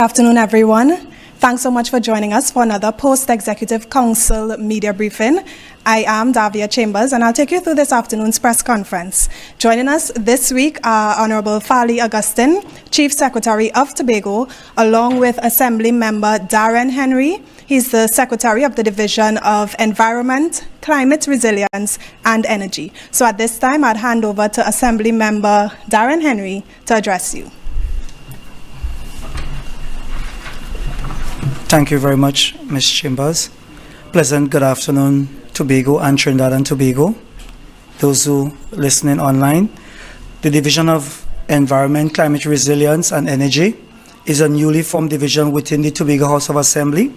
Good afternoon, everyone. Thanks so much for joining us for another Post-Executive Council media briefing. I am Davia Chambers, and I'll take you through this afternoon's press conference. Joining us this week are Honorable Farley Augustine, Chief Secretary of Tobago, along with Assembly Member Darren Henry. He's the Secretary of the Division of Environment, Climate Resilience, and Energy. So at this time, I'd hand over to Assembly Member Darren Henry to address you. Thank you very much, Ms. Chambers. Pleasant good afternoon, Tobago and Trinidad and Tobago. Those who listening online, the Division of Environment, Climate Resilience and Energy is a newly formed division within the Tobago House of Assembly,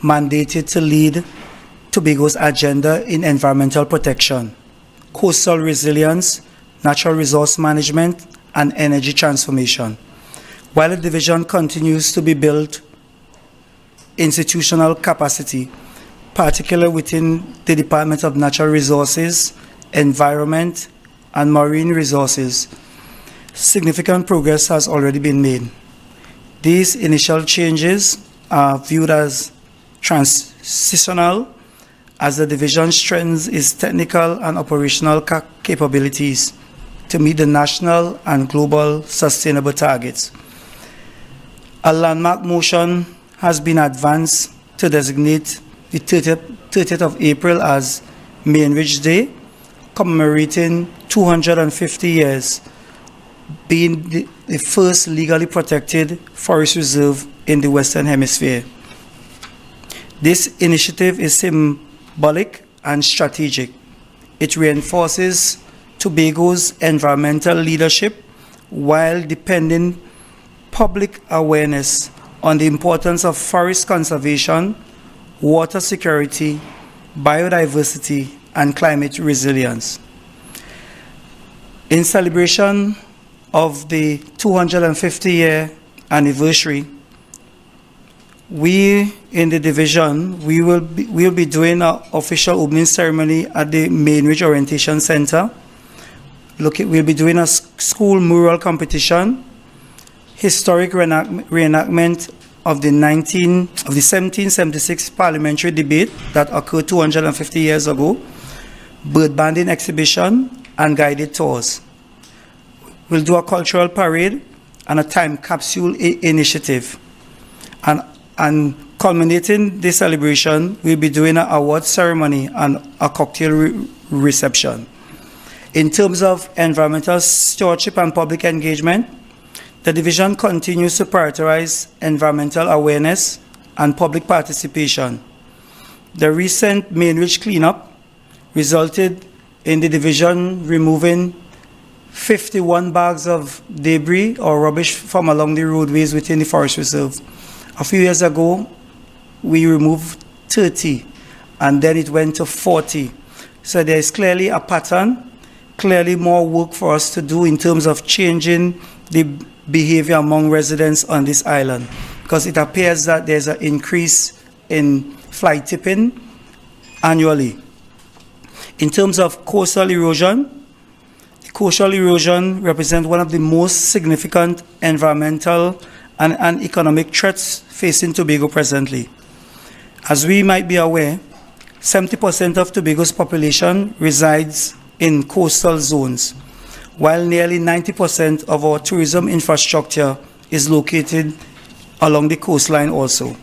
mandated to lead Tobago's agenda in environmental protection, coastal resilience, natural resource management, and energy transformation. While the division continues to be built institutional capacity, particularly within the Department of Natural Resources, Environment, and Marine Resources, significant progress has already been made. These initial changes are viewed as transitional as the division strengthens its technical and operational capabilities to meet the national and global sustainable targets. A landmark motion has been advanced to designate the 30th of April as Mainridge Day, commemorating 250 years being the first legally protected forest reserve in the Western Hemisphere. This initiative is symbolic and strategic. It reinforces Tobago's environmental leadership while deepening public awareness on the importance of forest conservation, water security, biodiversity, and climate resilience. In celebration of the 250-year anniversary, we in the division, we'll be doing an official opening ceremony at the Mainridge Orientation Center. We'll be doing a school mural competition, historic reenactment of the 1776 parliamentary debate that occurred 250 years ago, bird banding exhibition, and guided tours. We'll do a cultural parade and a time capsule initiative. And culminating this celebration, we'll be doing an award ceremony and a cocktail reception. In terms of environmental stewardship and public engagement, the division continues to prioritize environmental awareness and public participation. The recent Mainridge cleanup resulted in the division removing 51 bags of debris or rubbish from along the roadways within the forest reserve. A few years ago, we removed 30, and then it went to 40. So there is clearly a pattern, clearly more work for us to do in terms of changing the behavior among residents on this island, because it appears that there's an increase in fly tipping annually. In terms of coastal erosion, coastal erosion represents one of the most significant environmental and economic threats facing Tobago presently. As we might be aware, 70% of Tobago's population resides in coastal zones, while nearly 90% of our tourism infrastructure is located along the coastline also.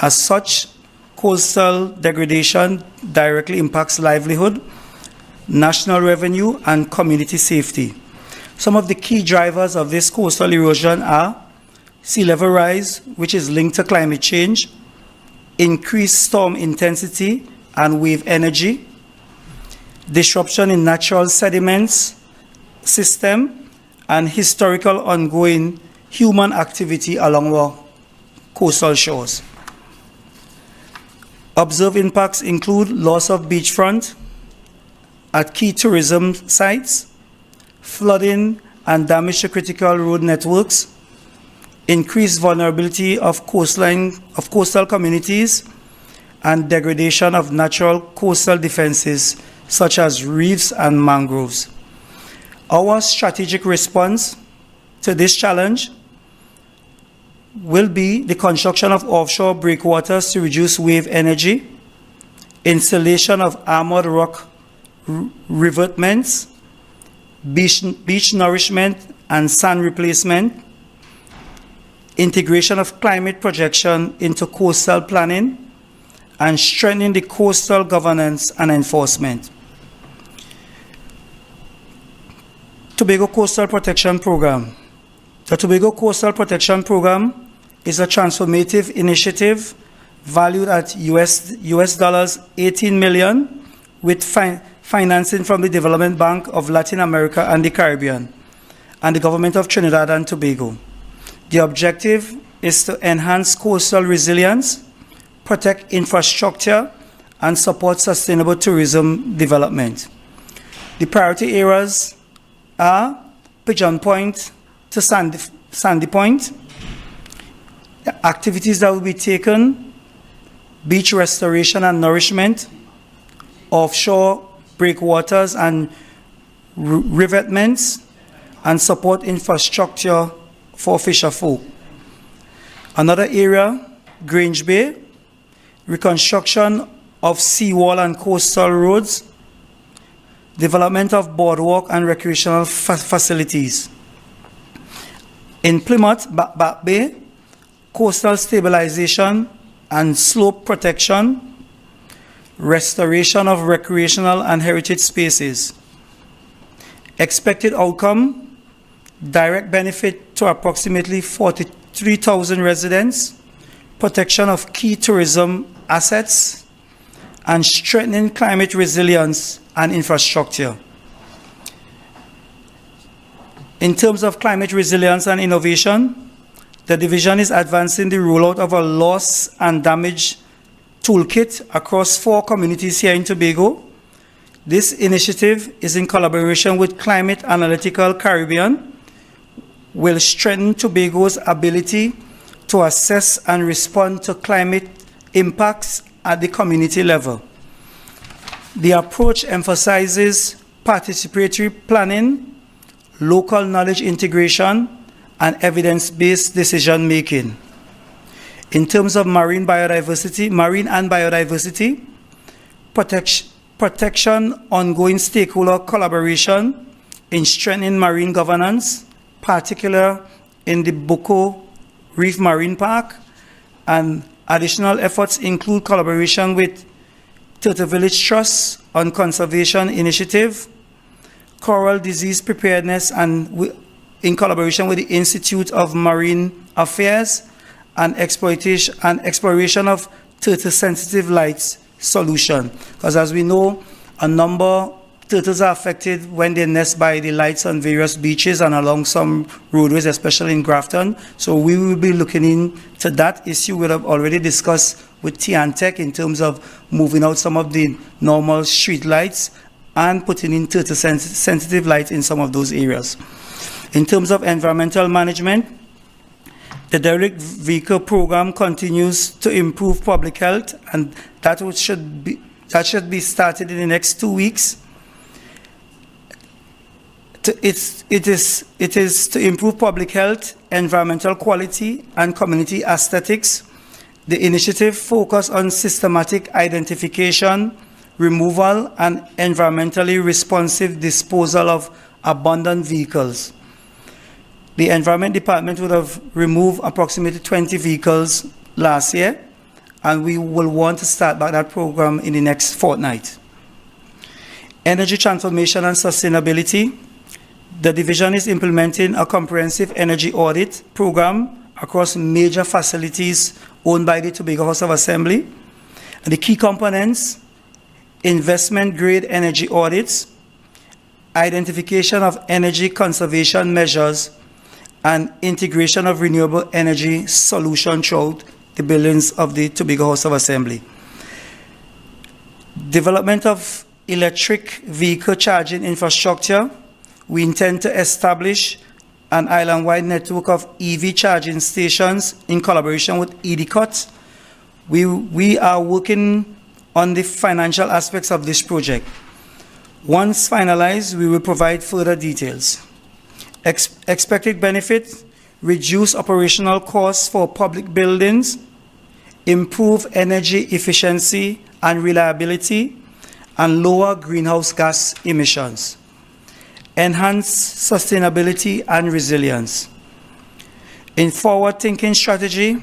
As such, coastal degradation directly impacts livelihood, national revenue, and community safety. Some of the key drivers of this coastal erosion are sea level rise, which is linked to climate change, increased storm intensity and wave energy, disruption in natural sediments system, and historical ongoing human activity along our coastal shores. Observed impacts include loss of beachfront at key tourism sites, flooding and damage to critical road networks, increased vulnerability of coastal communities, and degradation of natural coastal defenses such as reefs and mangroves. Our strategic response to this challenge will be the construction of offshore breakwaters to reduce wave energy, installation of armored rock revetments, beach nourishment and sand replacement, integration of climate projection into coastal planning, and strengthening the coastal governance and enforcement. Tobago Coastal Protection Program. The Tobago Coastal Protection Program is a transformative initiative valued at US dollars 18 million with financing from the Development Bank of Latin America and the Caribbean and the Government of Trinidad and Tobago. The objective is to enhance coastal resilience, protect infrastructure, and support sustainable tourism development. The priority areas are Pigeon Point to Sandy Point. The activities that will be taken: beach restoration and nourishment, offshore breakwaters and revetments, and support infrastructure for fisher folk. Another area, Grange Bay, reconstruction of seawall and coastal roads, development of boardwalk and recreational facilities. In Plymouth, Back Bay, coastal stabilization and slope protection, restoration of recreational and heritage spaces. Expected outcome: direct benefit to approximately 43,000 residents, protection of key tourism assets, and strengthening climate resilience and infrastructure. In terms of climate resilience and innovation, the division is advancing the rollout of a loss and damage toolkit across 4 communities here in Tobago. This initiative is in collaboration with Climate Analytical Caribbean, will strengthen Tobago's ability to assess and respond to climate impacts at the community level. The approach emphasizes participatory planning, local knowledge integration, and evidence-based decision-making. In terms of marine and biodiversity, protection, ongoing stakeholder collaboration in strengthening marine governance, particularly in the Boko Reef Marine Park, and additional efforts include collaboration with Turtle Village Trust on conservation initiative, coral disease preparedness, and in collaboration with the Institute of Marine Affairs, and exploration of turtle-sensitive lights solution. Because as we know, a number turtles are affected when they nest by the lights on various beaches and along some roadways, especially in Grafton. So we will be looking into that issue. We have already discussed with Tiantec in terms of moving out some of the normal street lights and putting in turtle-sensitive lights in some of those areas. In terms of environmental management, the derelict vehicle program continues to improve public health, and that should be started in the next 2 weeks. It is to improve public health, environmental quality, and community aesthetics. The initiative focuses on systematic identification, removal, and environmentally responsive disposal of abandoned vehicles. The Environment Department would have removed approximately 20 vehicles last year, and we will want to start back that program in the next fortnight. Energy transformation and sustainability. The division is implementing a comprehensive energy audit program across major facilities owned by the Tobago House of Assembly. And the key components: investment-grade energy audits, identification of energy conservation measures, and integration of renewable energy solutions throughout the buildings of the Tobago House of Assembly. Development of electric vehicle charging infrastructure. We intend to establish an island-wide network of EV charging stations in collaboration with EDCOT. We are working on the financial aspects of this project. Once finalized, we will provide further details. Expected benefit: reduce operational costs for public buildings, improve energy efficiency and reliability, and lower greenhouse gas emissions, enhance sustainability and resilience. In forward-thinking strategy,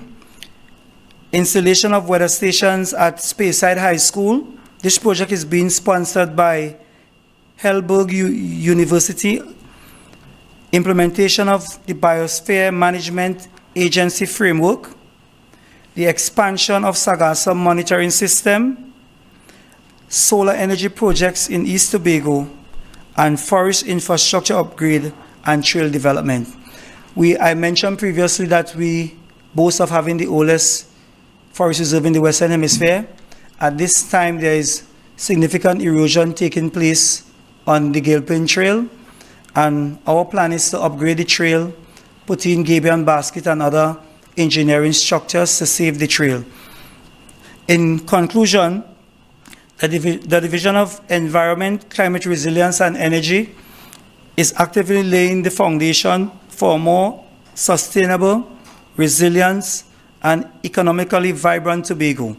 installation of weather stations at Speyside High School. This project is being sponsored by Helberg University. Implementation of the Biosphere Management Agency framework, the expansion of Sagasa monitoring system, solar energy projects in East Tobago, and forest infrastructure upgrade and trail development. I mentioned previously that we boast of having the oldest forest reserve in the Western Hemisphere. At this time, there is significant erosion taking place on the Gilpin Trail, and our plan is to upgrade the trail, put in gabion basket and other engineering structures to save the trail. In conclusion, the Division of Environment, Climate Resilience and Energy is actively laying the foundation for a more sustainable, resilient, and economically vibrant Tobago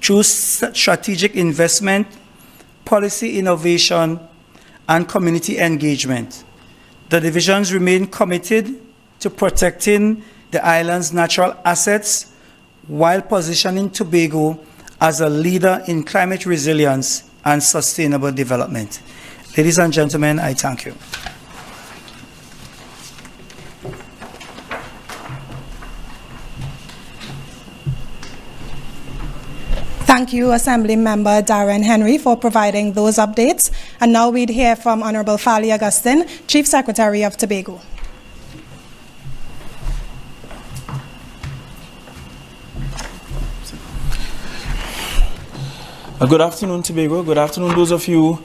through strategic investment, policy innovation, and community engagement. The divisions remain committed to protecting the island's natural assets while positioning Tobago as a leader in climate resilience and sustainable development. Ladies and gentlemen, I thank you. Thank you, Assembly Member Darren Henry, for providing those updates. And now we'd hear from Honorable Fali Augustine, Chief Secretary of Tobago. Good afternoon, Tobago. Good afternoon, those of you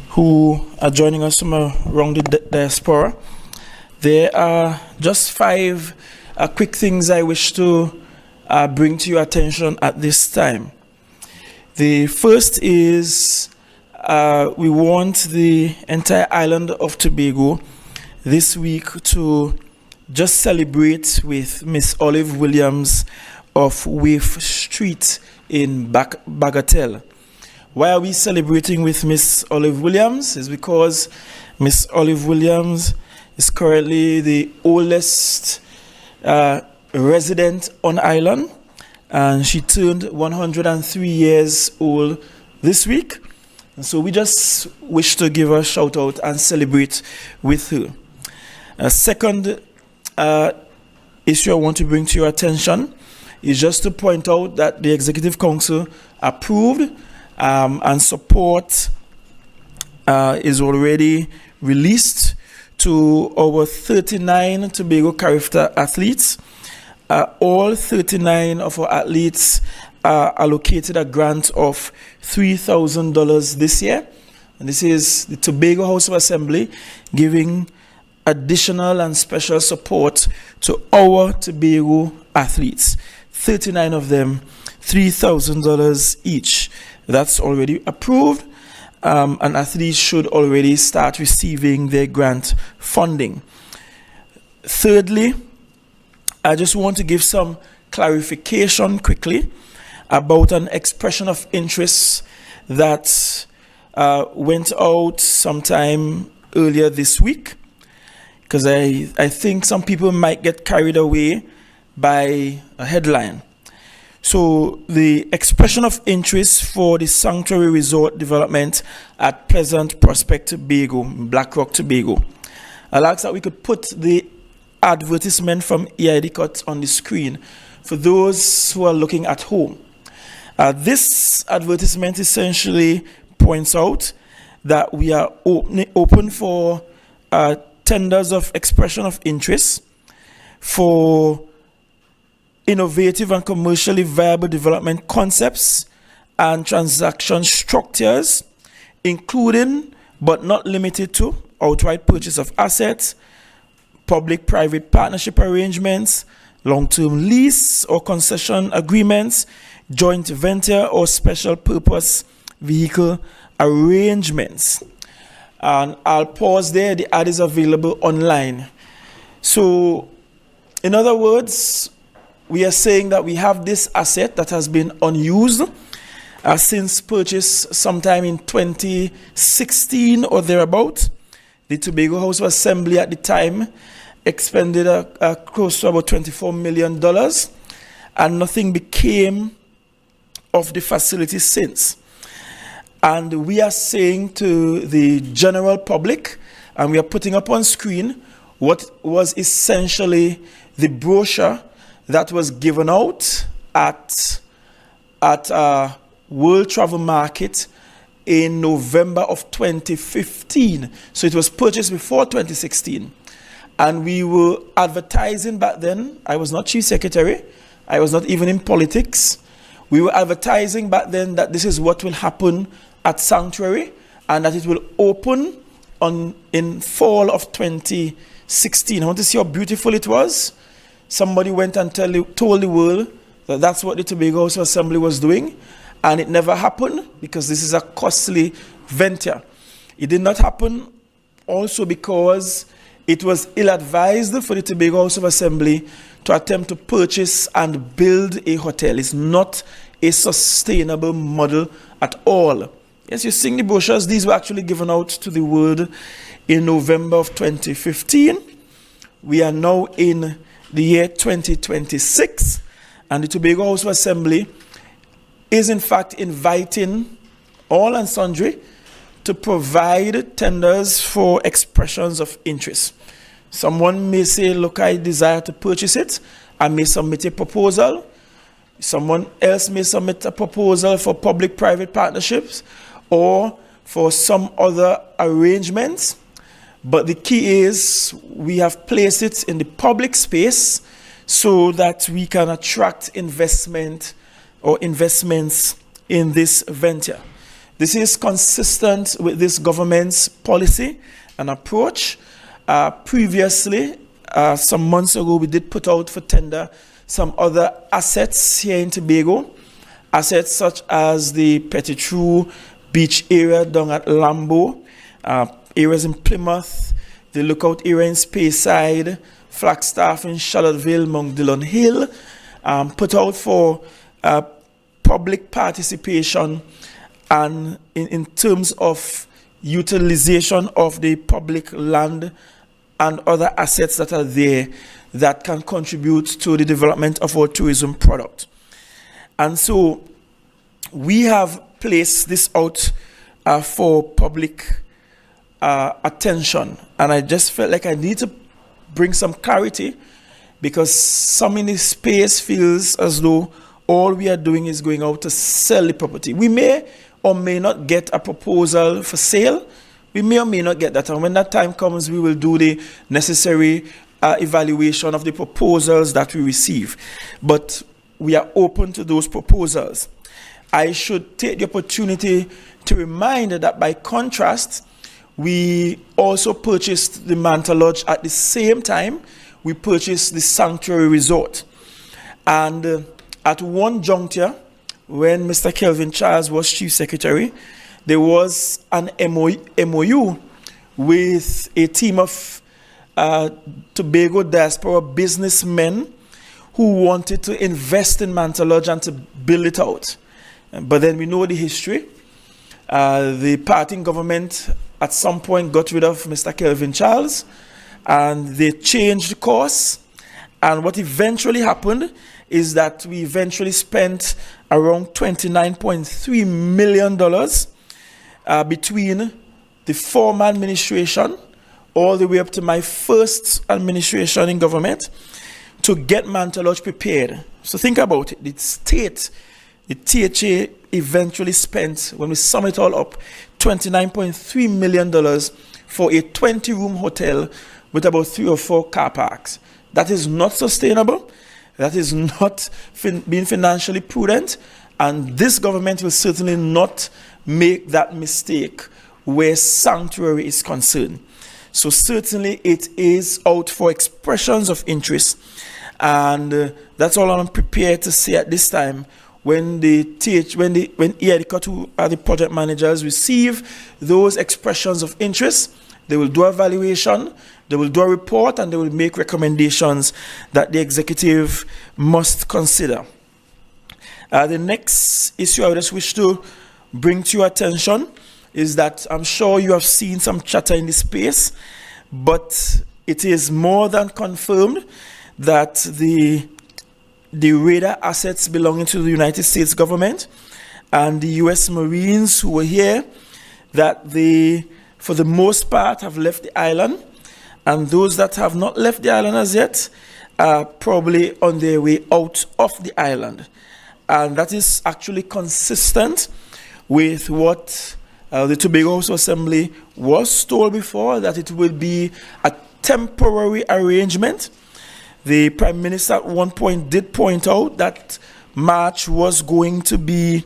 who are joining us from around the diaspora. There are just 5 quick things I wish to bring to your attention at this time. The first is we want the entire island of Tobago this week to just celebrate with Miss Olive Williams of Waif Street in Bagatelle. Why are we celebrating with Miss Olive Williams? Is because Miss Olive Williams is currently the oldest resident on island, and she turned 103 years old this week. And so we just wish to give her a shout out and celebrate with her. A second issue I want to bring to your attention is just to point out that the Executive Council approved and support is already released to our 39 Tobago character athletes. All 39 of our athletes are allocated a grant of $3,000 this year. And this is the Tobago House of Assembly giving additional and special support to our Tobago athletes. 39 of them, $3,000 each. That's already approved, and athletes should already start receiving their grant funding. Thirdly, I just want to give some clarification quickly about an expression of interest that went out sometime earlier this week, because I think some people might get carried away by a headline. So the expression of interest for the sanctuary resort development at Pleasant Prospect Tobago, Black Rock Tobago. I'll ask that we could put the advertisement from EID Cut on the screen for those who are looking at home. This advertisement essentially points out that we are open for tenders of expression of interest for innovative and commercially viable development concepts and transaction structures, including but not limited to outright purchase of assets, public-private partnership arrangements, long-term lease or concession agreements, joint venture or special purpose vehicle arrangements. And I'll pause there. The ad is available online. So In other words, we are saying that we have this asset that has been unused since purchase sometime in 2016 or thereabout. The Tobago House of Assembly at the time expended close to about $24 million, and nothing became of the facility since. And we are saying to the general public, and we are putting up on screen what was essentially the brochure that was given out at World Travel Market in November of 2015. So it was purchased before 2016. And we were advertising back then. I was not chief secretary. I was not even in politics. We were advertising back then that this is what will happen at Sanctuary, and that it will open in fall of 2016. I want to see how beautiful it was. Somebody went and told the world that that's what the Tobago House of Assembly was doing, and it never happened because this is a costly venture. It did not happen also because it was ill-advised for the Tobago House of Assembly to attempt to purchase and build a hotel. It's not a sustainable model at all. Yes, you're seeing the brochures. These were actually given out to the world in November of 2015. We are now in the year 2026, and the Tobago House of Assembly is in fact inviting all and sundry to provide tenders for expressions of interest. Someone may say, look, I desire to purchase it. I may submit a proposal. Someone else may submit a proposal for public-private partnerships or for some other arrangements. But the key is we have placed it in the public space so that we can attract investment or investments in this venture. This is consistent with this government's policy and approach. Previously, some months ago, we did put out for tender some other assets here in Tobago, assets such as the Petitrew Beach area down at Lambo, areas in Plymouth, the Lookout area in Speyside, Flagstaff in Charlottesville, Mount Dillon Hill, put out for public participation and in terms of utilization of the public land and other assets that are there that can contribute to the development of our tourism product. And so we have placed this out for public attention, and I just felt like I need to bring some clarity because some in this space feels as though all we are doing is going out to sell the property. We may or may not get a proposal for sale. We may or may not get that, and when that time comes, we will do the necessary evaluation of the proposals that we receive. But we are open to those proposals. I should take the opportunity to remind that by contrast, we also purchased the Manta Lodge at the same time we purchased the Sanctuary Resort. And at one juncture, when Mr. Kelvin Charles was Chief Secretary, there was an MOU with a team of Tobago diaspora businessmen who wanted to invest in Manta Lodge and to build it out. But then we know the history. The parting government at some point got rid of Mr. Kelvin Charles, and they changed course. And what eventually happened is that we eventually spent around $29.3 million between the former administration all the way up to my first administration in government to get Manta Lodge prepared. So think about it. The state, the THA eventually spent, when we sum it all up, $29.3 million for a 20-room hotel with about 3 or 4 car parks. That is not sustainable. That is not being financially prudent. And this government will certainly not make that mistake where Sanctuary is concerned. So certainly it is out for expressions of interest. And that's all I'm prepared to say at this time. When EIDCOT, who are the project managers, receive those expressions of interest, they will do evaluation, They will do a report and they will make recommendations that the executive must consider. The next issue I just wish to bring to your attention is that I'm sure you have seen some chatter in the space, but it is more than confirmed that the radar assets belonging to the United States government and the U.S. Marines who were here, that they, for the most part, have left the island, and those that have not left the island as yet are probably on their way out of the island. And that is actually consistent with what the Tobago House Assembly was told before, that it will be a temporary arrangement. The Prime Minister at one point did point out that March was going to be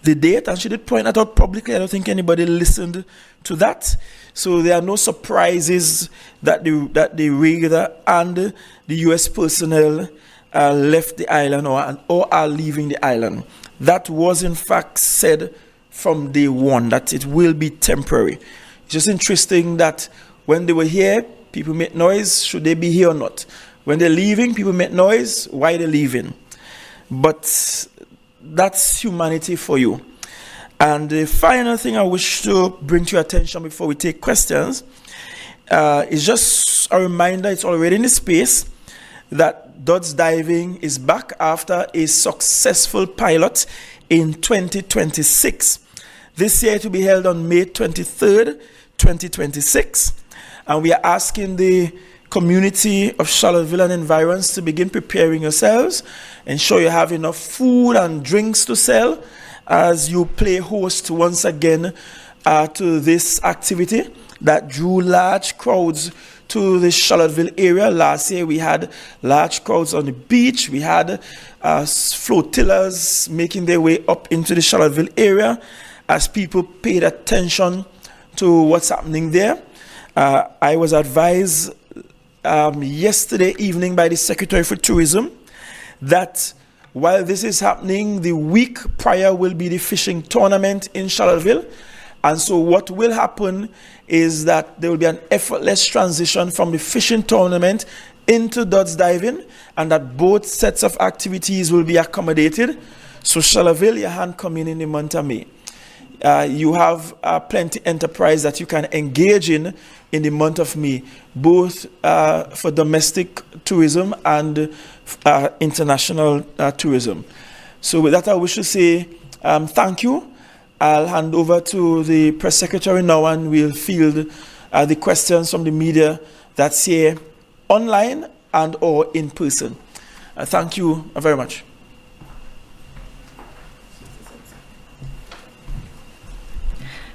the date, and she did point that out publicly. I don't think anybody listened to that. So there are no surprises that the radar and the U.S. personnel left the island or are leaving the island. That was in fact said from day one, that it will be temporary. It's just interesting that when they were here, people made noise, should they be here or not? When they're leaving, people make noise, why they're leaving? But that's humanity for you. And the final thing I wish to bring to your attention before we take questions is just a reminder, it's already in the space, that Dodds Diving is back after a successful pilot in 2026. This year it will be held on May 23rd, 2026. And we are asking the community of Charlottesville and environs to begin preparing yourselves. Ensure you have enough food and drinks to sell as you play host once again to this activity that drew large crowds to the Charlottesville area. Last year we had large crowds on the beach. We had flotillas making their way up into the Charlottesville area as people paid attention to what's happening there. I was advised yesterday evening by the Secretary for Tourism that while this is happening, the week prior will be the fishing tournament in Charlottesville. And so what will happen is that there will be an effortless transition from the fishing tournament into Dodds Diving, and that both sets of activities will be accommodated. So Charlottesville, your hand come in the month of May. You have plenty enterprise that you can engage in the month of May, both for domestic tourism and international tourism. So with that, I wish to say thank you. I'll hand over to the press secretary now, and we'll field the questions from the media that's here online and or in person. Thank you very much.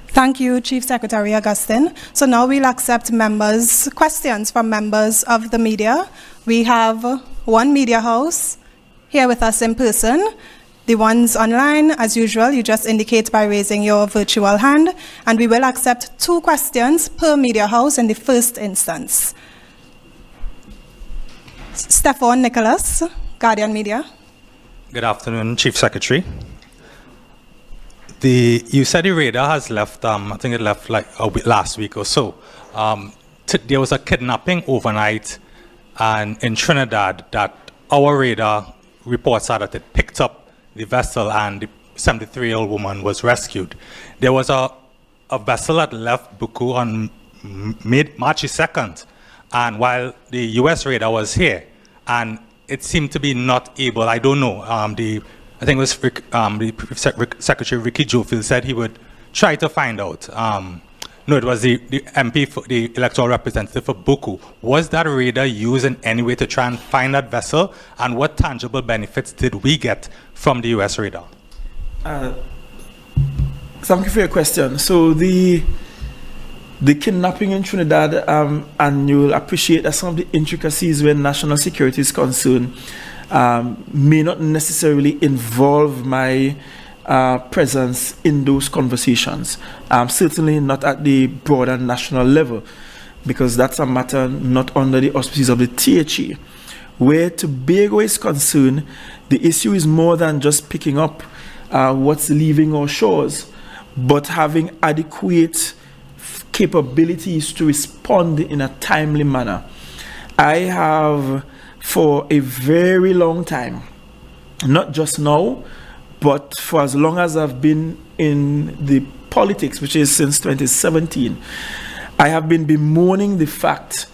Thank you, Chief Secretary Augustine. So now we'll accept questions from members of the media. We have one media house here with us in person. The ones online, as usual, you just indicate by raising your virtual hand, and we will accept 2 questions per media house in the first instance. Stefan Nicholas, Guardian Media. Good afternoon, Chief Secretary. You said the radar has left, I think it left like last week or so. There was a kidnapping overnight in Trinidad that our radar reports are that it picked up the vessel and the 73-year-old woman was rescued. There was a vessel that left Buku on March 2nd, and while the U.S. radar was here, and it seemed to be not able, I don't know, I think it was the Secretary Ricky Jofield said he would try to find out. No, it was the MP, the electoral representative for Buku. Was that radar used in any way to try and find that vessel? And what tangible benefits did we get from the U.S. radar? Thank you for your question. So the kidnapping in Trinidad, and you'll appreciate that some of the intricacies when national security is concerned may not necessarily involve my presence in those conversations. Certainly not at the broader national level, because that's a matter not under the auspices of the THE. Where Tobago is concerned, the issue is more than just picking up what's leaving our shores, but having adequate capabilities to respond in a timely manner. I have, for a very long time, not just now, but for as long as I've been in the politics, which is since 2017, I have been bemoaning the fact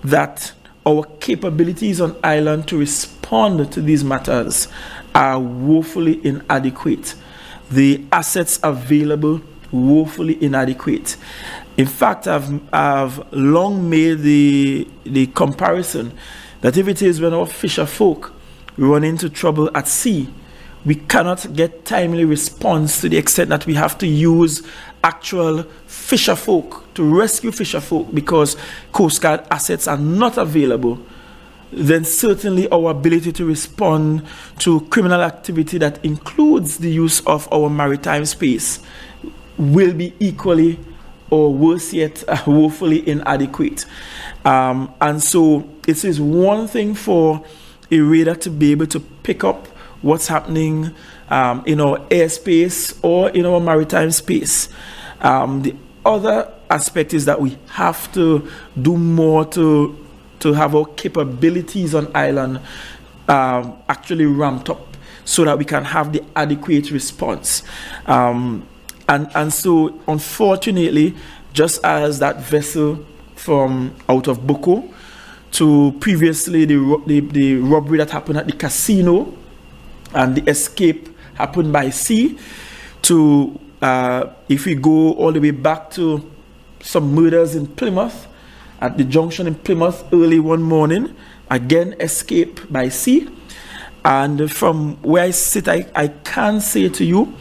that our capabilities on island to respond to these matters are woefully inadequate. The assets available, woefully inadequate. In fact, I've long made the comparison that if it is when our fisher folk run into trouble at sea, we cannot get timely response to the extent that we have to use actual fisher folk to rescue fisher folk because Coast Guard assets are not available, then certainly our ability to respond to criminal activity that includes the use of our maritime space will be equally or worse yet, woefully inadequate. And so it is one thing for a radar to be able to pick up what's happening in our airspace or in our maritime space. The other aspect is that we have to do more to have our capabilities on island actually ramped up so that we can have the adequate response. And so, unfortunately, just as that vessel from out of Boko to previously the robbery that happened at the casino and the escape happened by sea, to if we go all the way back to some murders in Plymouth, at the junction in Plymouth early one morning, again escape by sea. And from where I sit, I can say to you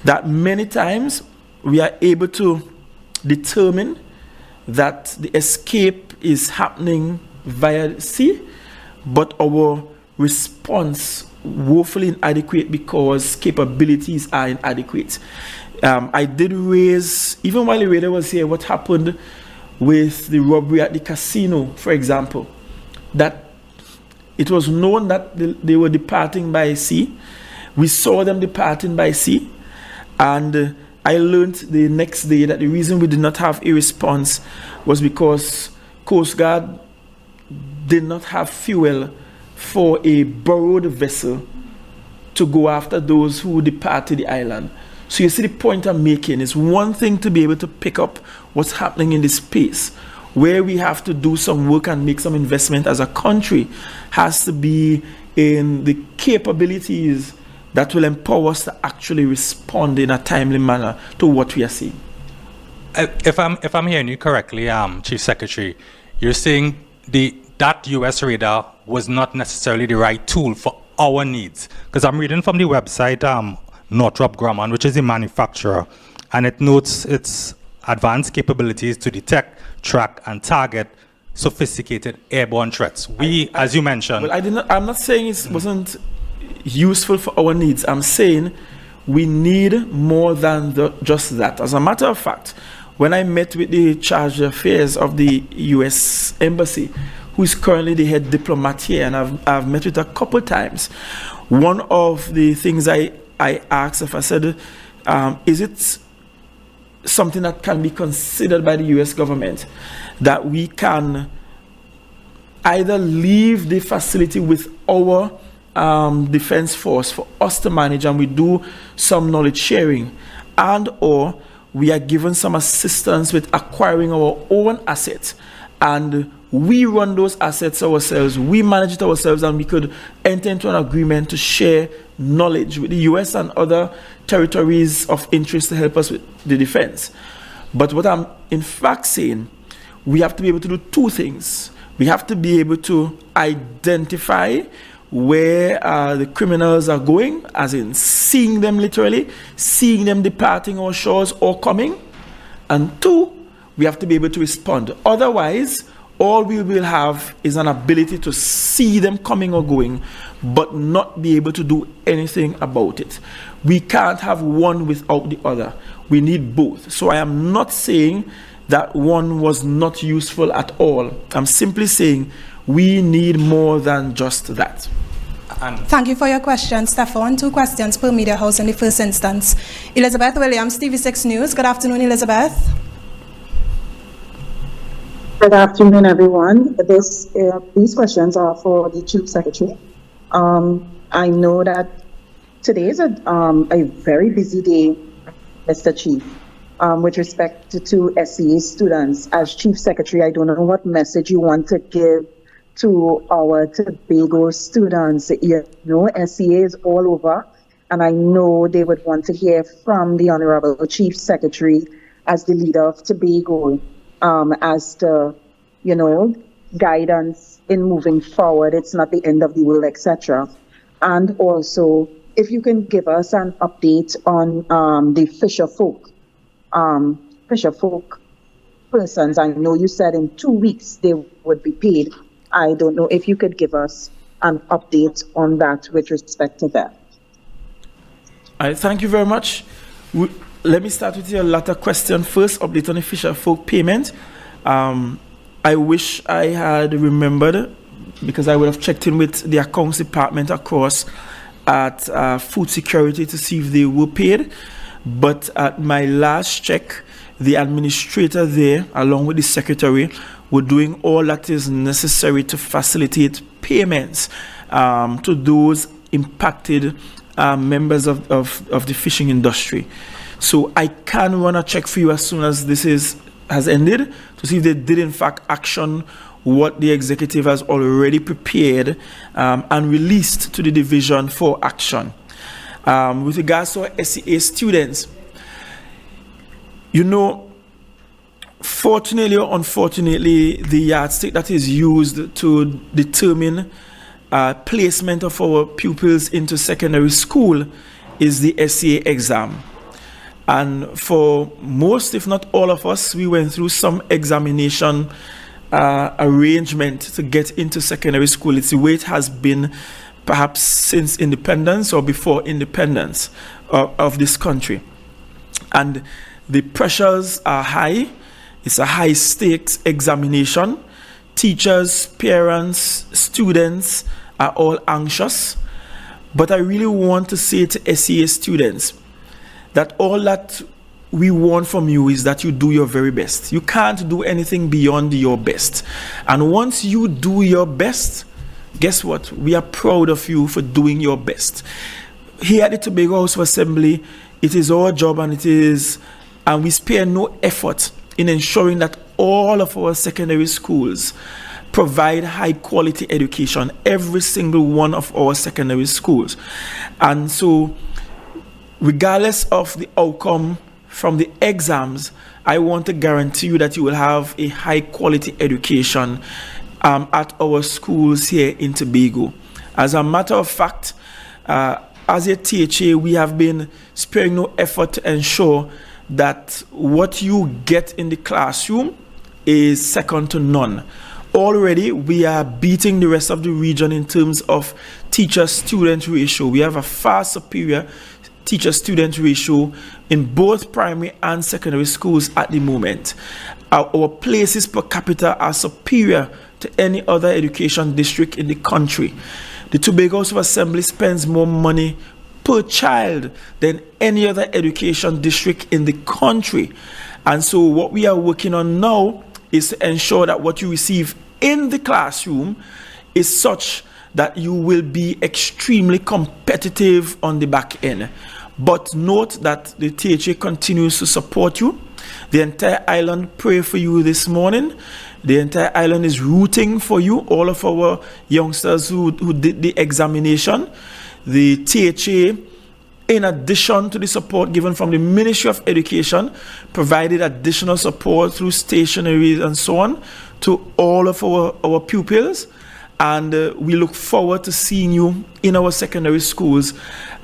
that many times we are able to determine that the escape is happening via sea, but our response woefully inadequate because capabilities are inadequate. I did raise, even while the radar was here, what happened with the robbery at the casino, for example, that it was known that they were departing by sea. We saw them departing by sea, and I learned the next day that the reason we did not have a response was because Coast Guard did not have fuel for a borrowed vessel to go after those who departed the island. So you see the point I'm making. It's one thing to be able to pick up what's happening in this space. Where we have to do some work and make some investment as a country has to be in the capabilities that will empower us to actually respond in a timely manner to what we are seeing. If I'm hearing you correctly, Chief Secretary, you're saying that US radar was not necessarily the right tool for our needs. Because I'm reading from the website, Northrop Grumman, which is a manufacturer, and it notes its advanced capabilities to detect, track, and target sophisticated airborne threats. As you mentioned... Well, I'm not saying it wasn't useful for our needs. I'm saying we need more than just that. As a matter of fact, when I met with the charge of affairs of the U.S. Embassy, who is currently the head diplomat here, and I've met with her a couple times, one of the things I asked if I said, is it something that can be considered by the U.S. government that we can either leave the facility with our defense force for us to manage and we do some knowledge sharing, and or we are given some assistance with acquiring our own assets and we run those assets ourselves, we manage it ourselves, and we could enter into an agreement to share knowledge with the US and other territories of interest to help us with the defense. But what I'm in fact saying, we have to be able to do two things. We have to be able to identify where the criminals are going, as in seeing them literally, seeing them departing our shores or coming. And two, we have to be able to respond. Otherwise, all we will have is an ability to see them coming or going, but not be able to do anything about it. We can't have one without the other. We need both. So I am not saying that one was not useful at all. I'm simply saying we need more than just that. Thank you for your question, Stefan. 2 questions per media house in the first instance. Elizabeth Williams, TV6 News. Good afternoon, Elizabeth. Good afternoon, everyone. These questions are for the Chief Secretary. I know that today is a very busy day, Mr. Chief, with respect to SEA students. As Chief Secretary, I don't know what message you want to give to our Tobago students. You know, SEA is all over, and I know they would want to hear from the Honorable Chief Secretary as the leader of Tobago, as to, you know, guidance in moving forward. It's not the end of the world, etc. And also, if you can give us an update on the fisher folk persons. I know you said in 2 weeks they would be paid. I don't know if you could give us an update on that with respect to that. Thank you very much. Let me start with your latter question first, update on the fisher folk payment. I wish I had remembered, because I would have checked in with the accounts department across at food security to see if they were paid. But at my last check, the administrator there, along with the secretary, were doing all that is necessary to facilitate payments to those impacted members of the fishing industry. So I can run a check for you as soon as this has ended to see if they did in fact action what the executive has already prepared and released to the division for action. With regards to our SEA students, you know, fortunately or unfortunately, the yardstick that is used to determine placement of our pupils into secondary school is the SEA exam. And for most, if not all of us, we went through some examination arrangement to get into secondary school. It's the way it has been perhaps since independence or before independence of this country. And the pressures are high. It's a high stakes examination. Teachers, parents, students are all anxious. But I really want to say to SEA students that all that we want from you is that you do your very best. You can't do anything beyond your best. And once you do your best, guess what? We are proud of you for doing your best. Here at the Tobago House of Assembly, it is our job and we spare no effort in ensuring that all of our secondary schools provide high quality education, every single one of our secondary schools. And so, regardless of the outcome from the exams, I want to guarantee you that you will have a high quality education at our schools here in Tobago. As a matter of fact, as a THA, we have been sparing no effort to ensure that what you get in the classroom is second to none. Already, we are beating the rest of the region in terms of teacher-student ratio. We have a far superior teacher-student ratio in both primary and secondary schools at the moment. Our places per capita are superior to any other education district in the country. The Tobago House of Assembly spends more money per child than any other education district in the country. And so what we are working on now is to ensure that what you receive in the classroom is such that you will be extremely competitive on the back end. But note that the THA continues to support you. The entire island pray for you this morning. The entire island is rooting for you, all of our youngsters who did the examination. The THA, in addition to the support given from the Ministry of Education, provided additional support through stationery and so on to all of our pupils. And we look forward to seeing you in our secondary schools.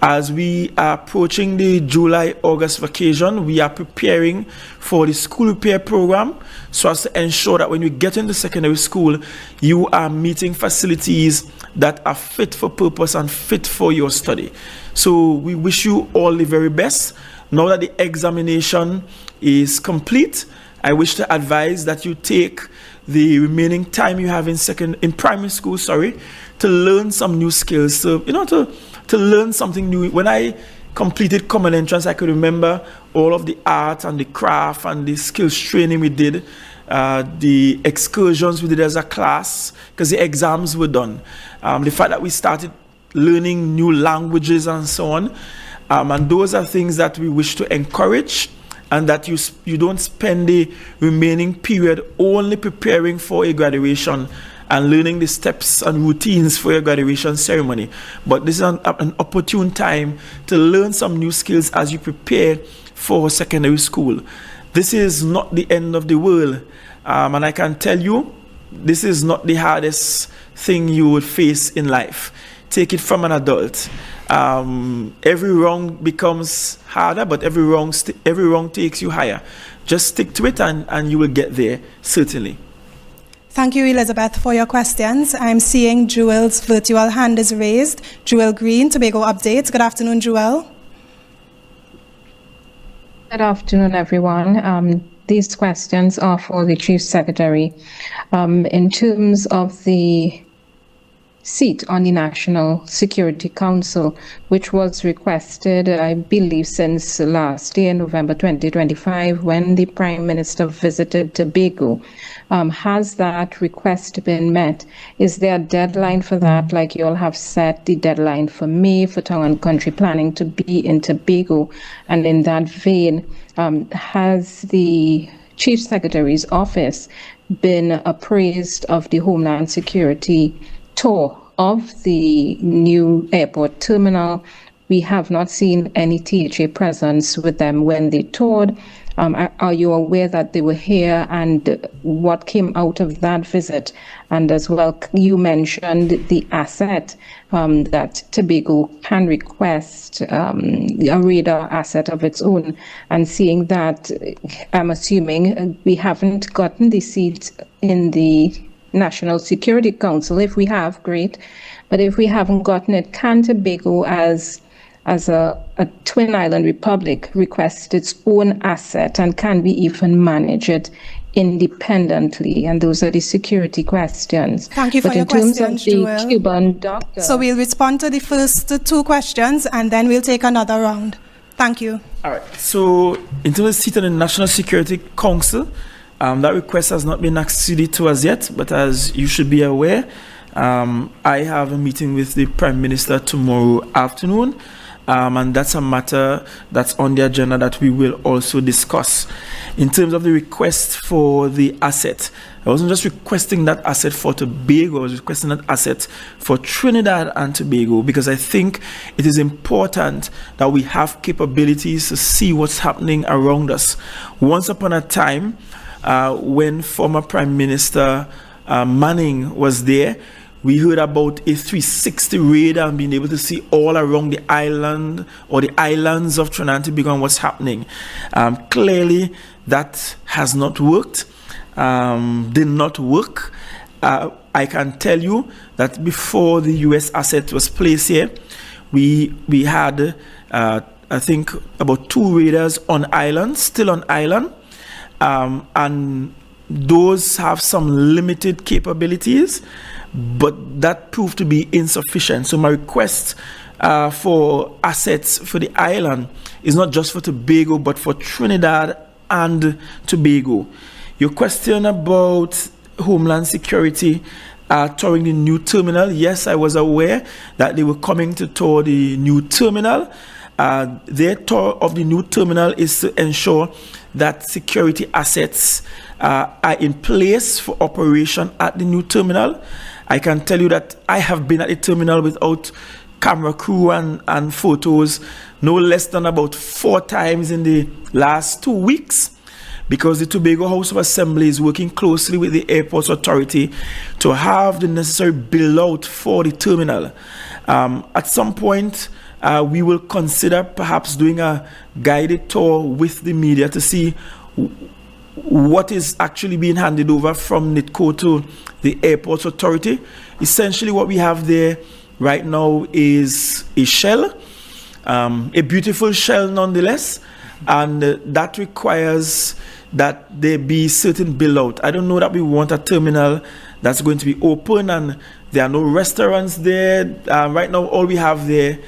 As we are approaching the July-August vacation, we are preparing for the school repair program so as to ensure that when you get into secondary school, you are meeting facilities that are fit for purpose and fit for your study. So we wish you all the very best. Now that the examination is complete, I wish to advise that you take the remaining time you have in primary school, to learn some new skills. So, to learn something new. When I completed Common Entrance, I could remember all of the art and the craft and the skills training we did. the excursions we did as a class, because the exams were done. The fact that we started learning new languages and so on. And those are things that we wish to encourage, and that you don't spend the remaining period only preparing for a graduation and learning the steps and routines for your graduation ceremony. But this is an opportune time to learn some new skills as you prepare for secondary school. This is not the end of the world. And I can tell you, this is not the hardest thing you would face in life. Take it from an adult. Every wrong becomes harder, but every wrong takes you higher. Just stick to it and you will get there, certainly. Thank you, Elizabeth, for your questions. I'm seeing Jewel's virtual hand is raised. Jewel Green, Tobago Updates. Good afternoon, Jewel. Good afternoon, everyone. These questions are for the Chief Secretary. In terms of the seat on the National Security Council, which was requested, I believe, since last year, November 2025, when the Prime Minister visited Tobago. Has that request been met? Is there a deadline for that, like you all have set the deadline for May for Town and Country Planning to be in Tobago? And in that vein, has the Chief Secretary's office been appraised of the Homeland Security tour of the new airport terminal? We have not seen any THA presence with them when they toured. Are you aware that they were here, and what came out of that visit? And as well, you mentioned the asset that Tobago can request, a radar asset of its own. And seeing that, I'm assuming we haven't gotten the seat in the National Security Council. If we have, great. But if we haven't gotten it, can Tobago, as a twin island republic, request its own asset, and can we even manage it independently? And those are the security questions. Thank you for your questions, Jewel. Jewel. Cuban doctor. So we'll respond to the first two questions, and then we'll take another round. Thank you. All right. So in terms of seat on the National Security Council, that request has not been acceded to as yet, but as you should be aware, I have a meeting with the Prime Minister tomorrow afternoon, and that's a matter that's on the agenda that we will also discuss. In terms of the request for the asset, I wasn't just requesting that asset for Tobago, I was requesting that asset for Trinidad and Tobago, because I think it is important that we have capabilities to see what's happening around us. Once upon a time, when former Prime Minister Manning was there, we heard about a 360 radar and being able to see all around the island or the islands of Trinidad and Tobago and what's happening. Clearly, that has not worked, did not work. I can tell you that before the U.S. asset was placed here, we had, I think, about 2 radars on island, still on island, and those have some limited capabilities, but that proved to be insufficient. So my request for assets for the island is not just for Tobago, but for Trinidad and Tobago. Your question about Homeland Security touring the new terminal, yes, I was aware that they were coming to tour the new terminal. Their tour of the new terminal is to ensure that security assets are in place for operation at the new terminal. I can tell you that I have been at the terminal without camera crew and photos no less than about 4 times in the last 2 weeks, because the Tobago House of Assembly is working closely with the Airports Authority to have the necessary build-out for the terminal. At some point, we will consider perhaps doing a guided tour with the media to see what is actually being handed over from NITCO to the Airports Authority. Essentially, what we have there right now is a shell, a beautiful shell nonetheless, and that requires that there be certain build-out. I don't know that we want a terminal that's going to be open and there are no restaurants there. Right now, all we have there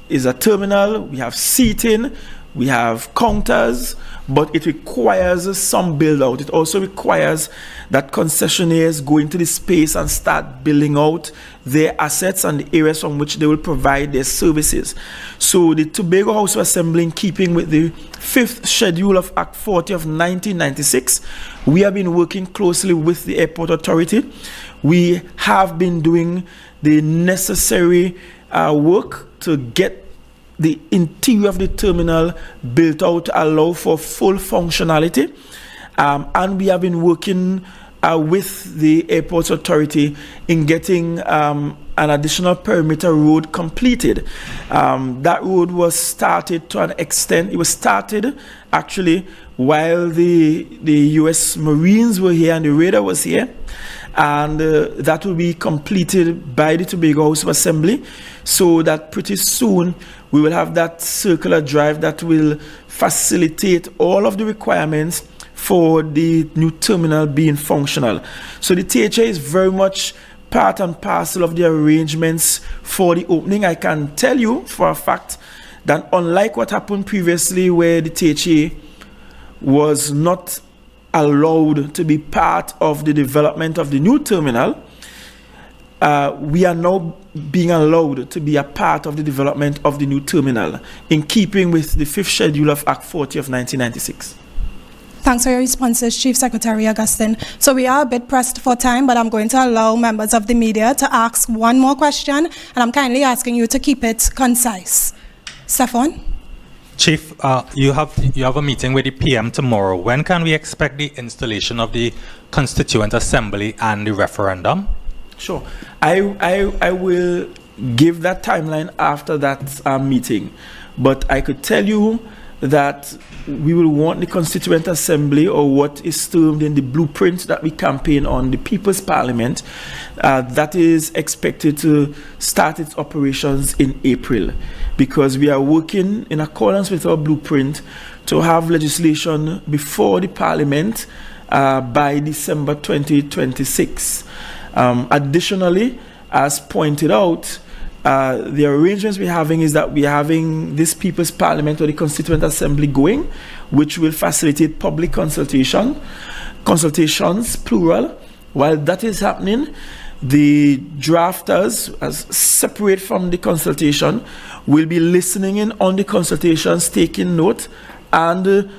is a terminal, we have seating, we have counters, but it requires some build out. It also requires that concessionaires go into the space and start building out their assets and the areas from which they will provide their services. So the Tobago House of Assembly, in keeping with the 5th schedule of Act 40 of 1996, we have been working closely with the Airport Authority. We have been doing the necessary work to get the interior of the terminal built out to allow for full functionality. And we have been working with the Airports Authority in getting an additional perimeter road completed. That road was started to an extent. It was started actually while the US Marines were here and the radar was here. And that will be completed by the Tobago House of Assembly, so that pretty soon we will have that circular drive that will facilitate all of the requirements for the new terminal being functional. So the THA is very much part and parcel of the arrangements for the opening. I can tell you for a fact that unlike what happened previously, where the THA was not allowed to be part of the development of the new terminal, we are now being allowed to be a part of the development of the new terminal, in keeping with the 5th schedule of Act 40 of 1996. Thanks for your responses, Chief Secretary Augustine. So we are a bit pressed for time, but I'm going to allow members of the media to ask one more question, and I'm kindly asking you to keep it concise. Stefan? Chief, you have a meeting with the PM tomorrow. When can we expect the installation of the Constituent Assembly and the referendum? Sure. I will give that timeline after that meeting. But I could tell you that we will want the Constituent Assembly, or what is termed in the blueprint that we campaign on, the People's Parliament, that is expected to start its operations in April, because we are working in accordance with our blueprint to have legislation before the Parliament by December 2026. Additionally, as pointed out, the arrangements we're having is that we're having this People's Parliament, or the Constituent Assembly, going, which will facilitate public consultations, plural. While that is happening, the drafters, as separate from the consultation, will be listening in on the consultations, taking note, and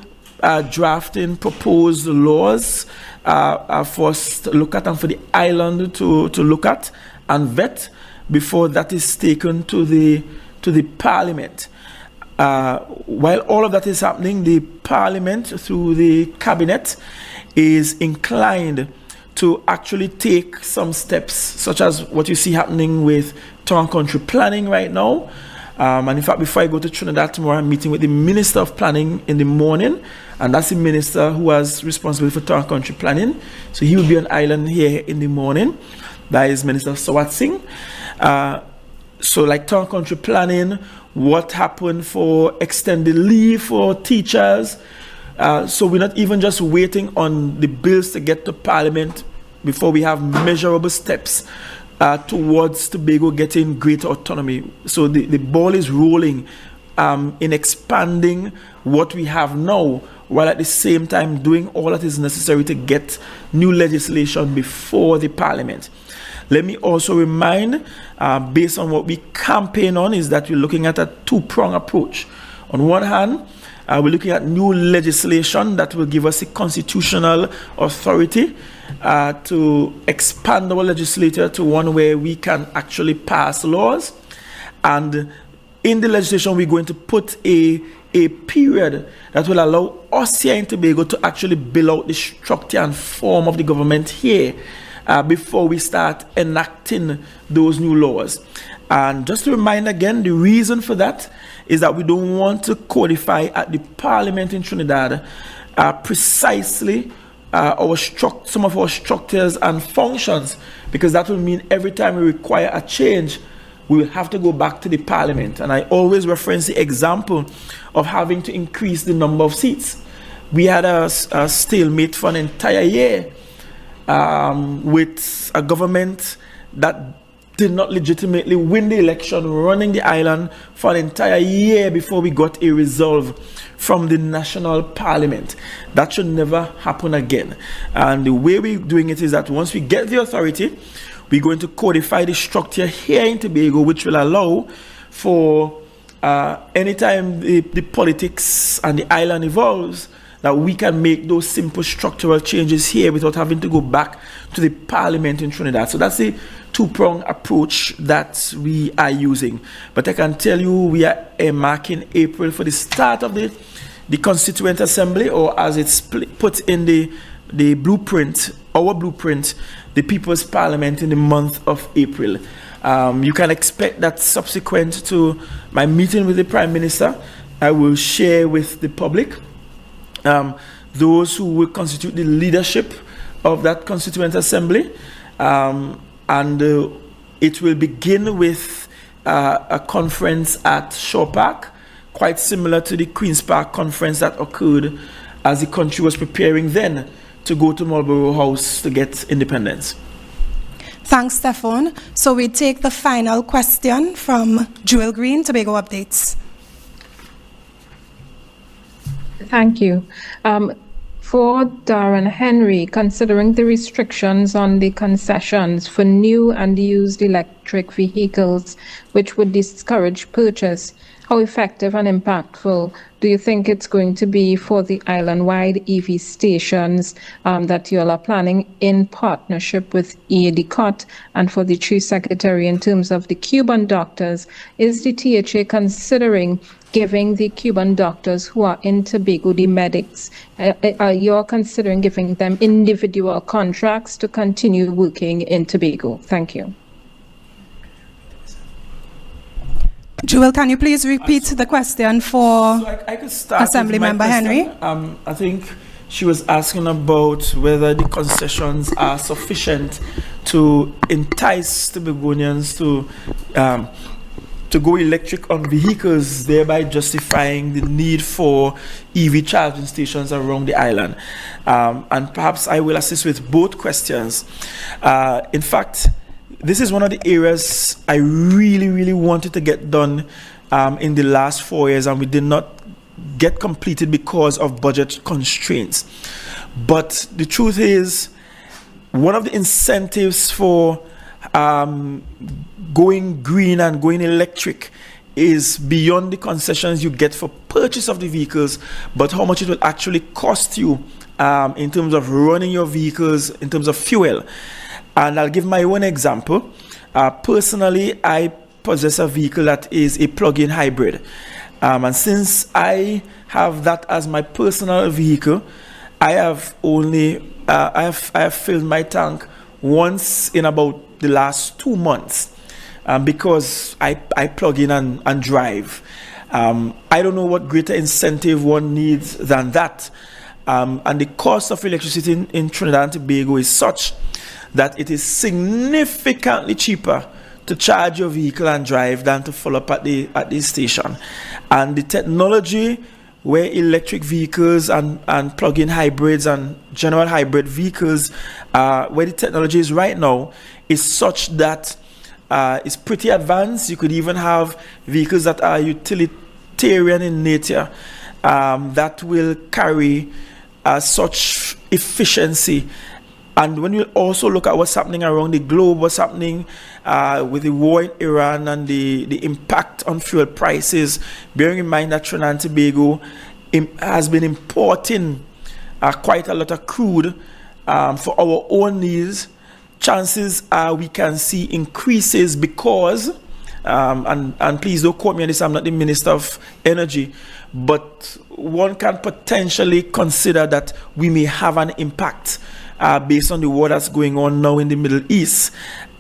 drafting proposed laws for us to look at, and for the island to look at and vet before that is taken to the Parliament. While all of that is happening, the Parliament, through the Cabinet, is inclined to actually take some steps, such as what you see happening with town country planning right now. And in fact, before I go to Trinidad tomorrow, I'm meeting with the Minister of Planning in the morning, and that's the minister who has responsibility for town country planning. So he will be on island here in the morning. That is Minister Sawat Singh. So like town country planning, what happened for extended leave for teachers. So we're not even just waiting on the bills to get to Parliament before we have measurable steps towards Tobago getting greater autonomy. So the ball is rolling in expanding what we have now, while at the same time doing all that is necessary to get new legislation before the Parliament. Let me also remind, based on what we campaign on, is that we're looking at a two-pronged approach. On one hand, we're looking at new legislation that will give us a constitutional authority to expand our legislature to one where we can actually pass laws. And in the legislation, we're going to put a period that will allow us here in Tobago to actually build out the structure and form of the government here before we start enacting those new laws. And just to remind again, the reason for that is that we don't want to codify at the Parliament in Trinidad precisely some of our structures and functions, because that will mean every time we require a change, we will have to go back to the Parliament. And I always reference the example of having to increase the number of seats. We had a stalemate for an entire year with a government that did not legitimately win the election, running the island for an entire year before we got a resolve from the national parliament. That should never happen again. And the way we're doing it is that once we get the authority, we're going to codify the structure here in Tobago, which will allow for anytime the politics and the island evolves, that we can make those simple structural changes here without having to go back to the parliament in Trinidad. So that's the two-pronged approach that we are using. But I can tell you we are marking April for the start of the Constituent Assembly, or as it's put in the blueprint, our blueprint, the People's Parliament in the month of April. You can expect that subsequent to my meeting with the Prime Minister, I will share with the public those who will constitute the leadership of that Constituent Assembly, and it will begin with a conference at Shaw Park, quite similar to the Queen's Park conference that occurred as the country was preparing then to go to Marlborough House to get independence. Thanks, Stefan. So we take the final question from Jewel Green, Tobago Updates. Thank you. For Darren Henry, considering the restrictions on the concessions for new and used electric vehicles, which would discourage purchase, how effective and impactful do you think it's going to be for the island-wide EV stations that you all are planning in partnership with EADCOT? And for the Chief Secretary, in terms of the Cuban doctors, is the THA considering giving the Cuban doctors who are in Tobago, the medics, you're considering giving them individual contracts to continue working in Tobago? Thank you. Jewel, can you please repeat the question for I could start Assembly with my Member question. Henry? I think she was asking about whether the concessions are sufficient to entice Tobagonians to go electric on vehicles, thereby justifying the need for EV charging stations around the island. And perhaps I will assist with both questions. In fact, this is one of the areas I really wanted to get done in the last 4 years, and we did not get completed because of budget constraints. But the truth is, one of the incentives for going green and going electric is beyond the concessions you get for purchase of the vehicles, but how much it will actually cost you in terms of running your vehicles, in terms of fuel. And I'll give my own example. Personally, I possess a vehicle that is a plug-in hybrid. And since I have that as my personal vehicle, I have only I have filled my tank once in about the last 2 months because I plug in and drive. I don't know what greater incentive one needs than that. And the cost of electricity in Trinidad and Tobago is such that it is significantly cheaper to charge your vehicle and drive than to fill up at the station. And the technology where electric vehicles and plug-in hybrids and general hybrid vehicles, where the technology is right now, is such that it's pretty advanced. You could even have vehicles that are utilitarian in nature that will carry such efficiency. And when we also look at what's happening around the globe, what's happening with the war in Iran and the impact on fuel prices, bearing in mind that Trinidad and Tobago has been importing quite a lot of crude for our own needs, chances are we can see increases because, and please don't quote me on this, I'm not the Minister of Energy, but one can potentially consider that we may have an impact based on the war that's going on now in the Middle East.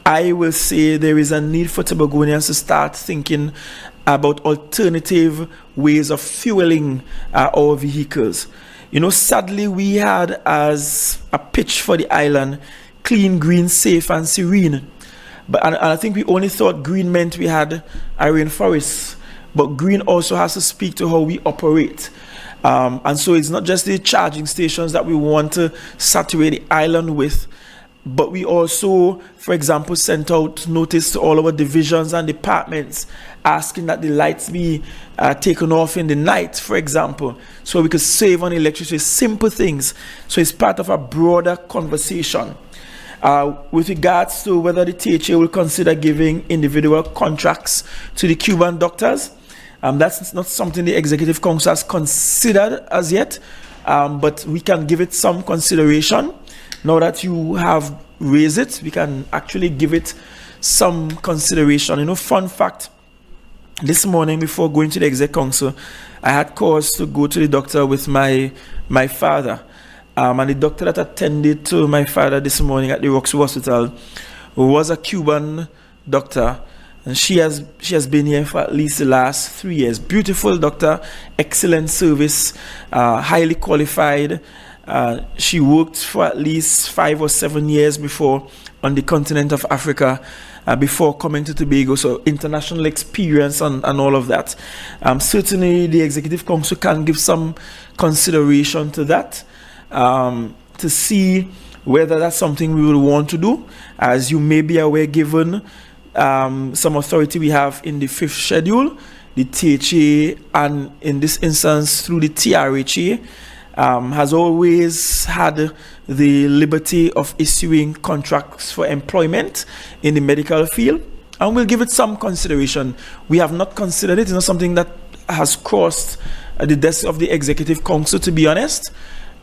I will say there is a need for Tobagonians to start thinking about alternative ways of fueling our vehicles. You know, sadly, we had as a pitch for the island, clean, green, safe, and serene. But and I think we only thought green meant we had a rainforest, but green also has to speak to how we operate. And so it's not just the charging stations that we want to saturate the island with. But we also, for example, sent out notice to all our divisions and departments asking that the lights be taken off in the night, for example, so we could save on electricity, simple things. So it's part of a broader conversation. With regards to whether the THA will consider giving individual contracts to the Cuban doctors, that's not something the Executive Council has considered as yet, but we can give it some consideration. Now that you have raised it, we can actually give it some consideration. You know, fun fact, this morning before going to the Exec Council, I had cause to go to the doctor with my father. And the doctor that attended to my father this morning at the Roxy Hospital was a Cuban doctor. And she has been here for at least the last 3 years. Beautiful doctor, excellent service, highly qualified. She worked for at least 5 or 7 years before on the continent of Africa before coming to Tobago. So international experience and all of that. Certainly the Executive Council can give some consideration to that to see whether that's something we will want to do. As you may be aware, given some authority we have in the 5th schedule, the THA, and in this instance through the TRHA, has always had the liberty of issuing contracts for employment in the medical field, and we'll give it some consideration. We have not considered it. It's not something that has crossed the desk of the Executive Council, to be honest.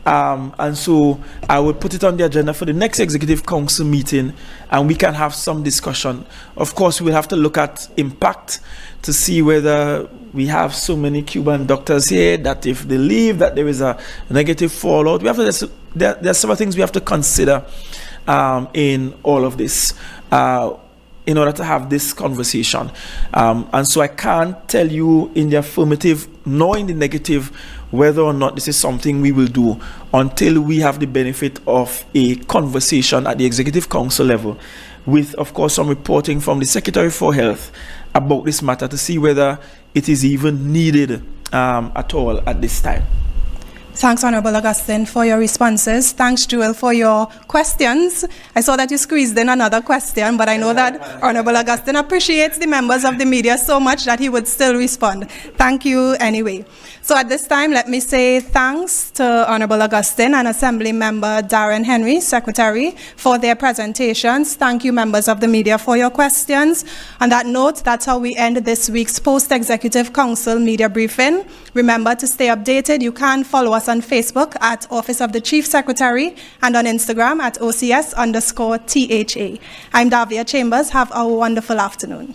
And so I will put it on the agenda for the next Executive Council meeting, and we can have some discussion. Of course, we'll have to look at impact to see whether we have so many Cuban doctors here that if they leave, that there is a negative fallout. We have to, there are several things we have to consider in all of this in order to have this conversation. And so I can't tell you in the affirmative nor in the negative whether or not this is something we will do until we have the benefit of a conversation at the Executive Council level with, of course, some reporting from the Secretary for Health about this matter to see whether it is even needed at all at this time. Thanks, Honorable Augustine, for your responses. Thanks, Joel, for your questions. I saw that you squeezed in another question, but I know that Honorable Augustine appreciates the members of the media so much that he would still respond. Thank you anyway. So at this time, let me say thanks to Honorable Augustine and Assembly Member Darren Henry, Secretary, for their presentations. Thank you, members of the media, for your questions. On that note, that's how we end this week's Post-Executive Council media briefing. Remember to stay updated. You can follow us on Facebook at Office of the Chief Secretary and on Instagram at OCS_THA. I'm Davia Chambers. Have a wonderful afternoon.